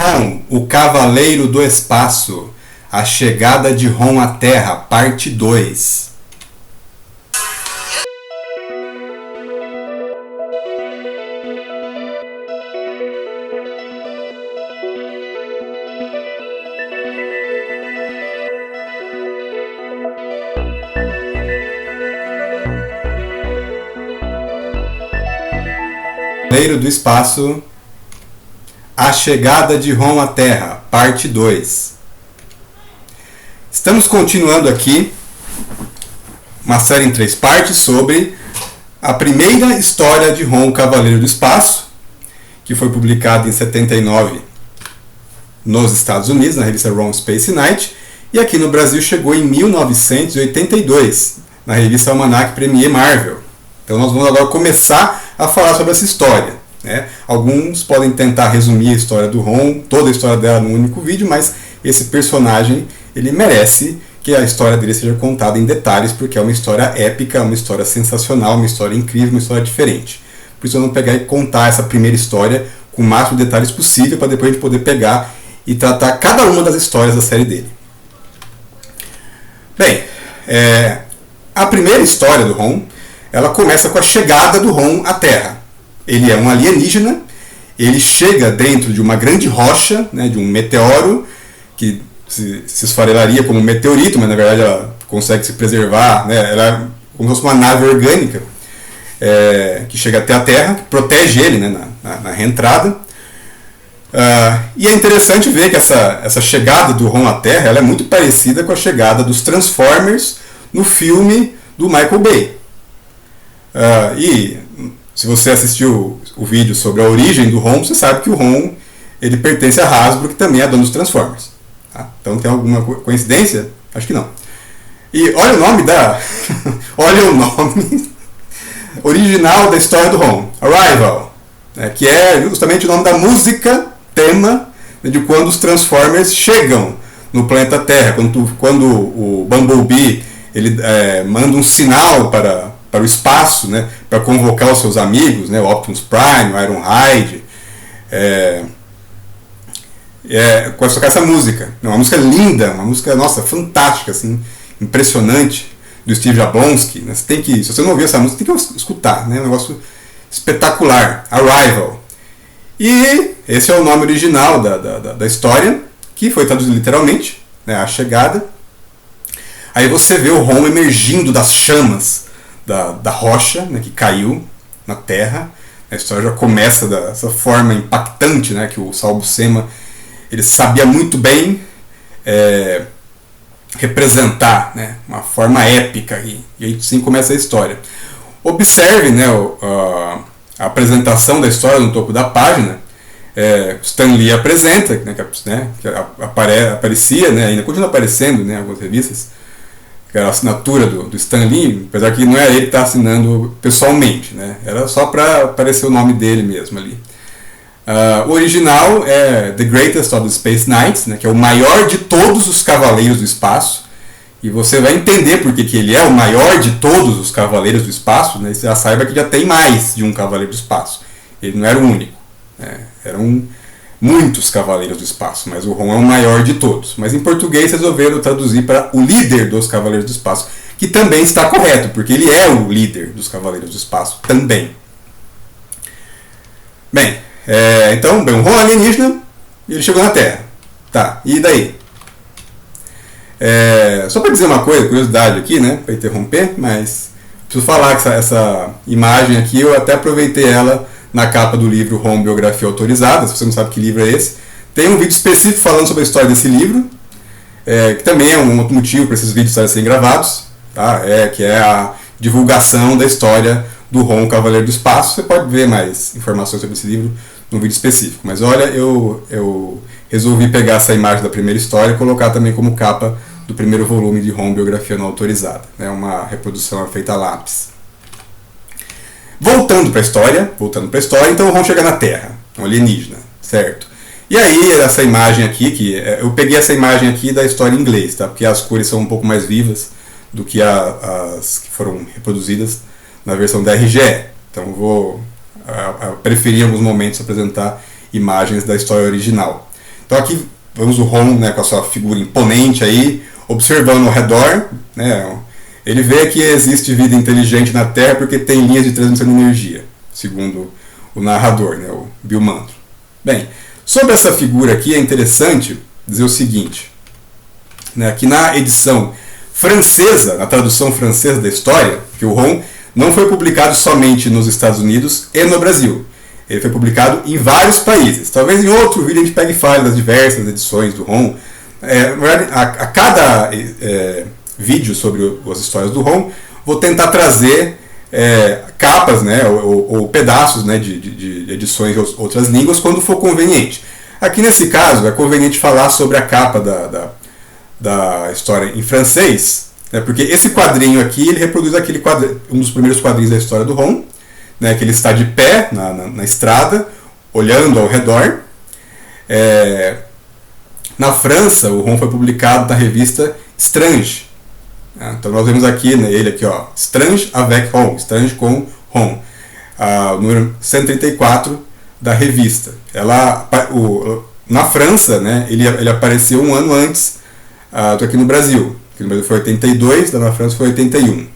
Ron, o Cavaleiro do Espaço, a chegada de Ron à Terra, parte 2. Cavaleiro do Espaço, a chegada de Ron à Terra, parte 2. Estamos continuando aqui uma série em 3 partes sobre a primeira história de Ron, o Cavaleiro do Espaço, que foi publicada em 79 nos Estados Unidos, na revista Ron Space Knight, e aqui no Brasil chegou em 1982, na revista Almanac Premier Marvel. Então nós vamos agora começar a falar sobre essa história, né? Alguns podem tentar resumir a história do Ron, toda a história dela num único vídeo, mas esse personagem ele merece que a história dele seja contada em detalhes, porque é uma história épica, uma história sensacional, uma história incrível, uma história diferente. Por isso eu vou pegar e contar essa primeira história com o máximo de detalhes possível, para depois a gente poder pegar e tratar cada uma das histórias da série dele. Bem, a primeira história do Ron, ela começa com a chegada do Ron à Terra. Ele é um alienígena, ele chega dentro de uma grande rocha, né, de um meteoro, que se esfarelaria como um meteorito, mas na verdade ela consegue se preservar, né, ela é como se fosse uma nave orgânica, que chega até a Terra, que protege ele, né, na reentrada. E é interessante ver que essa chegada do Ron à Terra ela é muito parecida com a chegada dos Transformers no filme do Michael Bay. E se você assistiu o vídeo sobre a origem do Ron, você sabe que o Ron ele pertence à Hasbro, que também é dona dos Transformers. Tá? Então tem alguma coincidência? Acho que não. E olha o nome olha o nome original da história do Ron, Arrival, que é justamente o nome da música tema de quando os Transformers chegam no planeta Terra, quando o Bumblebee ele manda um sinal para o espaço, né, para convocar os seus amigos, né, o Optimus Prime, o Ironhide, com essa música. Uma música linda, uma música, nossa, fantástica, assim, impressionante, do Steve Jablonsky. Né, se você não ouviu essa música, tem que escutar, né, um negócio espetacular, Arrival. E esse é o nome original da história, que foi traduzido literalmente, né, a chegada. Aí você vê o Ron emergindo das chamas da rocha, né, que caiu na Terra. A história já começa dessa forma impactante, né, que o Saul Buscema ele sabia muito bem representar, né, uma forma épica, e aí sim começa a história. Observe, né, a apresentação da história no topo da página. Stan Lee apresenta, né, que aparecia, né, ainda continua aparecendo, né, em algumas revistas, que era a assinatura do Stan Lee, apesar que não é ele que está assinando pessoalmente, né? Era só para aparecer o nome dele mesmo ali. O original é The Greatest of the Space Knights, né, que é o maior de todos os Cavaleiros do Espaço, e você vai entender por que ele é o maior de todos os Cavaleiros do Espaço, né? Você já saiba que já tem mais de um Cavaleiro do Espaço, ele não era o único, né? Eram muitos Cavaleiros do Espaço, mas o Ron é o maior de todos. Mas em português resolveram traduzir para o líder dos Cavaleiros do Espaço, que também está correto, porque ele é o líder dos Cavaleiros do Espaço também. Bem, então, o Ron é alienígena e ele chegou na Terra. Tá, e daí? Só para dizer uma coisa, curiosidade aqui, né, para interromper, mas preciso falar que essa imagem aqui, eu até aproveitei ela na capa do livro Ron Biografia Autorizada. Se você não sabe que livro é esse, tem um vídeo específico falando sobre a história desse livro, que também é um outro motivo para esses vídeos estarem sendo gravados, tá? Que é a divulgação da história do Ron, Cavaleiro do Espaço. Você pode ver mais informações sobre esse livro num vídeo específico. Mas olha, eu resolvi pegar essa imagem da primeira história e colocar também como capa do primeiro volume de Ron Biografia Não Autorizada. É uma reprodução feita a lápis. Voltando para a história, então o Ron chega na Terra, um alienígena, certo? E aí essa imagem aqui, eu peguei essa imagem aqui da história em inglês, tá? Porque as cores são um pouco mais vivas do que as que foram reproduzidas na versão da RGE. Então eu vou preferir em alguns momentos apresentar imagens da história original. Então aqui vemos o Ron, né, com a sua figura imponente aí, observando ao redor, né, ele vê que existe vida inteligente na Terra porque tem linhas de transmissão de energia, segundo o narrador, né, o Bill Mantlo. Bem, sobre essa figura aqui é interessante dizer o seguinte, né, que na edição francesa, na tradução francesa da história, que o Ron não foi publicado somente nos Estados Unidos e no Brasil. Ele foi publicado em vários países. Talvez em outro vídeo a gente pegue e fale das diversas edições do Ron. A cada vídeo sobre as histórias do Ron, vou tentar trazer capas, né, ou pedaços, né, de edições de outras línguas quando for conveniente. Aqui nesse caso é conveniente falar sobre a capa da história em francês, né, porque esse quadrinho aqui ele reproduz um dos primeiros quadrinhos da história do Ron, né, que ele está de pé na estrada, olhando ao redor. Na França, o Ron foi publicado na revista Strange. Então nós vemos aqui, né, ele aqui, ó, Strange avec Ron, Strange com Ron, número 134 da revista. Na França, né, ele apareceu um ano antes do aqui no Brasil. Aqui no Brasil foi 82, lá na França foi 81.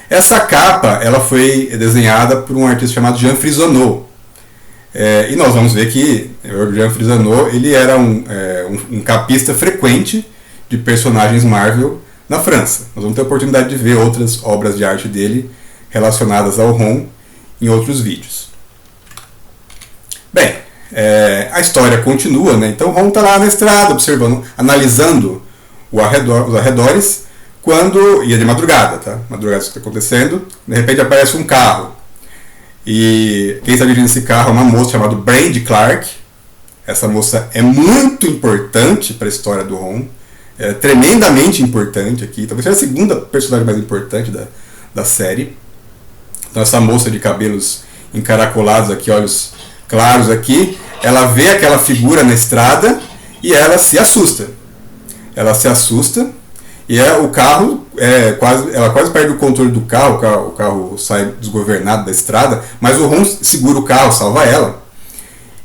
Essa capa ela foi desenhada por um artista chamado Jean Frisonneau. E nós vamos ver que o Jean Frisonneau ele era um capista frequente de personagens Marvel na França. Nós vamos ter a oportunidade de ver outras obras de arte dele relacionadas ao Ron em outros vídeos. Bem, a história continua, né? Então o Ron está lá na estrada, observando, analisando os arredores, quando ia de madrugada, tá? Madrugada está acontecendo, de repente aparece um carro. E quem está dirigindo esse carro é uma moça chamada Brandy Clark. Essa moça é muito importante para a história do Ron. É tremendamente importante aqui. Talvez seja a segunda personagem mais importante da série. Então essa moça de cabelos encaracolados aqui, olhos claros aqui, ela vê aquela figura na estrada e ela se assusta. E o carro, ela quase perde o controle do carro, o carro sai desgovernado da estrada, mas o Ron segura o carro, salva ela.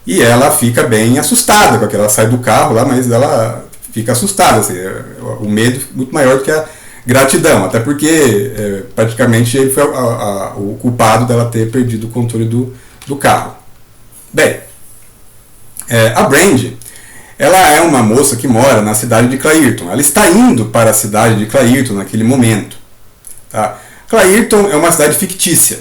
E ela fica bem assustada com aquilo. Ela sai do carro lá, mas ela fica assustada. Assim, o medo muito maior do que a gratidão, até porque praticamente ele foi o culpado dela ter perdido o controle do carro. Bem, a Brandy, ela é uma moça que mora na cidade de Clairton. Ela está indo para a cidade de Clairton naquele momento. Tá? Clairton é uma cidade fictícia,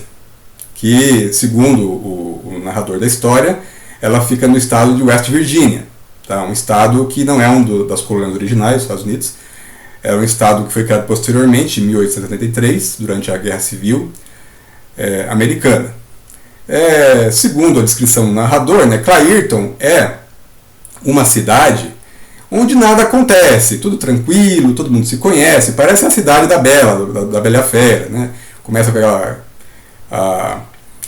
que, segundo o narrador da história, ela fica no estado de West Virginia. Tá? Um estado que não é das colônias originais dos Estados Unidos. É um estado que foi criado posteriormente, em 1873, durante a Guerra Civil Americana. Segundo a descrição do narrador, né, Clairton é uma cidade onde nada acontece, tudo tranquilo, todo mundo se conhece, parece a cidade da Bela e a Fera, né? Começa com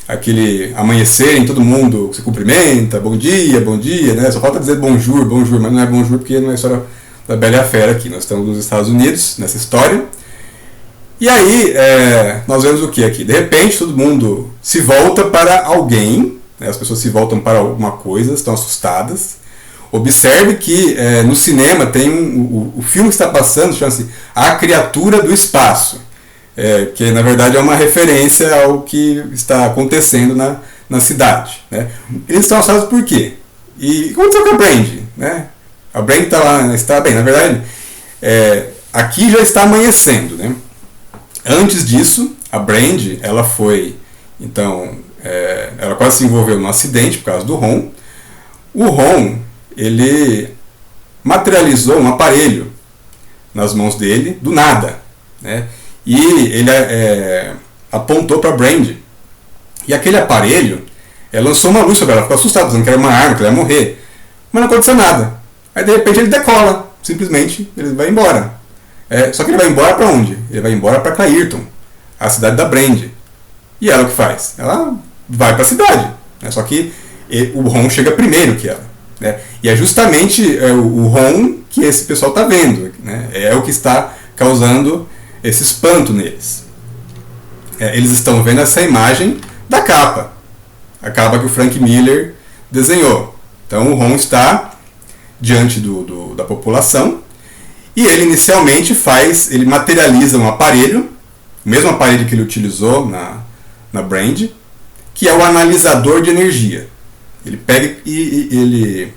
aquele amanhecer em todo mundo se cumprimenta, bom dia, né? Só falta dizer bonjour, mas não é bonjour porque não é história da Bela e a Fera aqui, nós estamos nos Estados Unidos nessa história. E aí nós vemos o que aqui? De repente todo mundo se volta para alguém, né? As pessoas se voltam para alguma coisa, estão assustadas. Observe que no cinema tem o filme que está passando, chama-se A Criatura do Espaço, que na verdade é uma referência ao que está acontecendo na cidade. Né? Eles estão assustados por quê? E o que aconteceu com a Brandy? Né? A Brandy está bem, na verdade, aqui já está amanhecendo. Né? Antes disso, a Brandy, ela foi, então, ela quase se envolveu num acidente por causa do Ron. O Ron, ele materializou um aparelho nas mãos dele, do nada, né? E ele apontou para Brandy. E aquele aparelho lançou uma luz sobre ela, ficou assustada, dizendo que era uma arma, que ela ia morrer. Mas não aconteceu nada. Aí de repente ele decola, simplesmente ele vai embora. Só que ele vai embora para onde? Ele vai embora para Clairton, a cidade da Brandy. E ela o que faz? Ela vai para a cidade. Né? Só que o Ron chega primeiro que ela. Né? E é justamente o Ron que esse pessoal está vendo, né? É o que está causando esse espanto neles. Eles estão vendo essa imagem da capa, a capa que o Frank Miller desenhou. Então o Ron está diante da população e ele inicialmente ele materializa um aparelho, o mesmo aparelho que ele utilizou na Brand, que é o analisador de energia. Ele pega e ele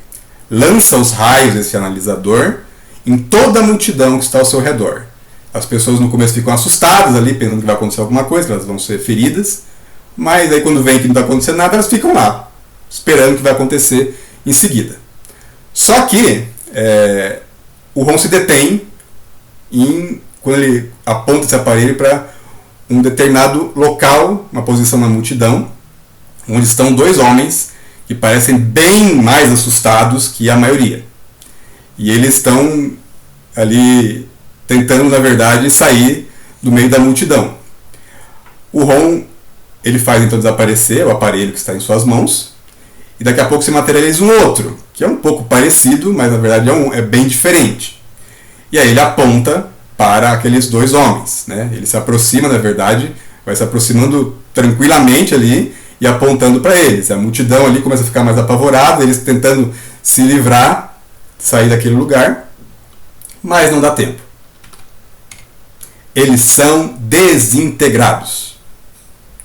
lança os raios desse analisador em toda a multidão que está ao seu redor. As pessoas no começo ficam assustadas ali, pensando que vai acontecer alguma coisa, que elas vão ser feridas, mas aí quando vem que não está acontecendo nada, elas ficam lá, esperando o que vai acontecer em seguida. Só que o Ron se detém quando ele aponta esse aparelho para um determinado local, uma posição na multidão, onde estão dois homens que parecem bem mais assustados que a maioria. E eles estão ali tentando, na verdade, sair do meio da multidão. O Ron, ele faz então desaparecer o aparelho que está em suas mãos, e daqui a pouco se materializa um outro, que é um pouco parecido, mas na verdade é bem diferente. E aí ele aponta para aqueles dois homens, né? Ele se aproxima, na verdade, vai se aproximando tranquilamente ali e apontando para eles. A multidão ali começa a ficar mais apavorada, eles tentando se livrar, sair daquele lugar, mas não dá tempo. Eles são desintegrados.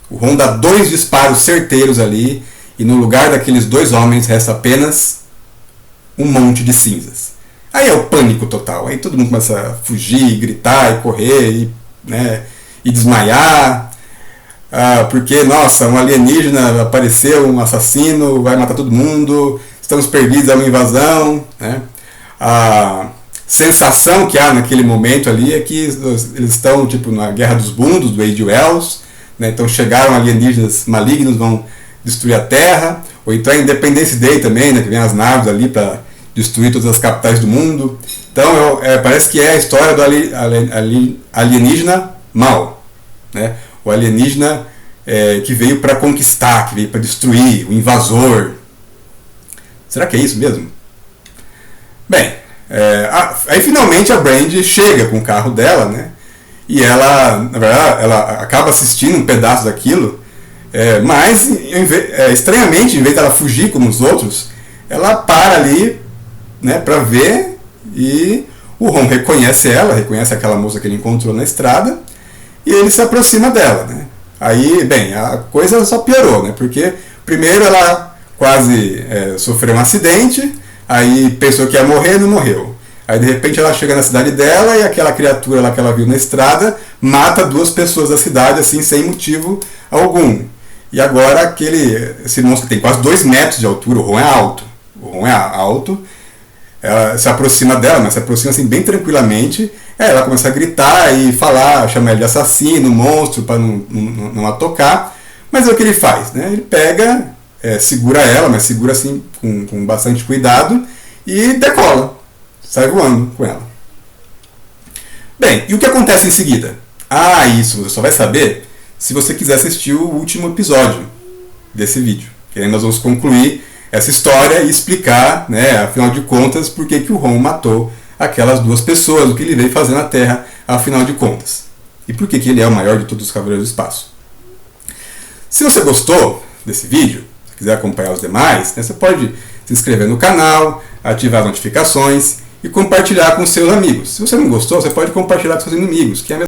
O Ron dá 2 disparos certeiros ali e no lugar daqueles 2 homens resta apenas um monte de cinzas. Aí é o pânico total. Aí todo mundo começa a fugir, gritar e correr e desmaiar. Porque, nossa, um alienígena apareceu, um assassino, vai matar todo mundo, estamos perdidos, é uma invasão. Né? A sensação que há naquele momento ali é que eles estão tipo na Guerra dos Mundos, do H.G. Wells, né? Então chegaram alienígenas malignos, vão destruir a Terra, ou então a Independence Day também, né? Que vem as naves ali para destruir todas as capitais do mundo. Então parece que é a história do alienígena mau, né? O alienígena que veio para conquistar, que veio para destruir, o invasor. Será que é isso mesmo? Bem, aí finalmente a Brand chega com o carro dela, né? E ela, na verdade, ela acaba assistindo um pedaço daquilo, mas estranhamente, em vez dela fugir como os outros, ela para ali, né, para ver, e o Ron reconhece ela, reconhece aquela moça que ele encontrou na estrada, e ele se aproxima dela, né? Aí, bem, a coisa só piorou, né? Porque primeiro ela quase sofreu um acidente, aí pensou que ia morrer e não morreu. Aí de repente ela chega na cidade dela e aquela criatura lá que ela viu na estrada mata 2 pessoas da cidade assim sem motivo algum. E agora esse monstro que tem quase 2 metros de altura, o Ron é alto. Ela se aproxima dela, mas se aproxima assim bem tranquilamente. Ela começa a gritar e falar, chama ele de assassino, monstro, para não a tocar. Mas é o que ele faz, né? Ele pega, segura ela, mas segura assim com bastante cuidado e decola. Sai voando com ela. Bem, e o que acontece em seguida? Isso você só vai saber se você quiser assistir o último episódio desse vídeo. Que aí nós vamos concluir essa história e explicar, né, afinal de contas, por que o Ron matou aquelas 2 pessoas, o que ele veio fazer na Terra, afinal de contas. E por que ele é o maior de todos os Cavaleiros do Espaço. Se você gostou desse vídeo, se quiser acompanhar os demais, né, você pode se inscrever no canal, ativar as notificações e compartilhar com seus amigos. Se você não gostou, você pode compartilhar com seus inimigos, que é a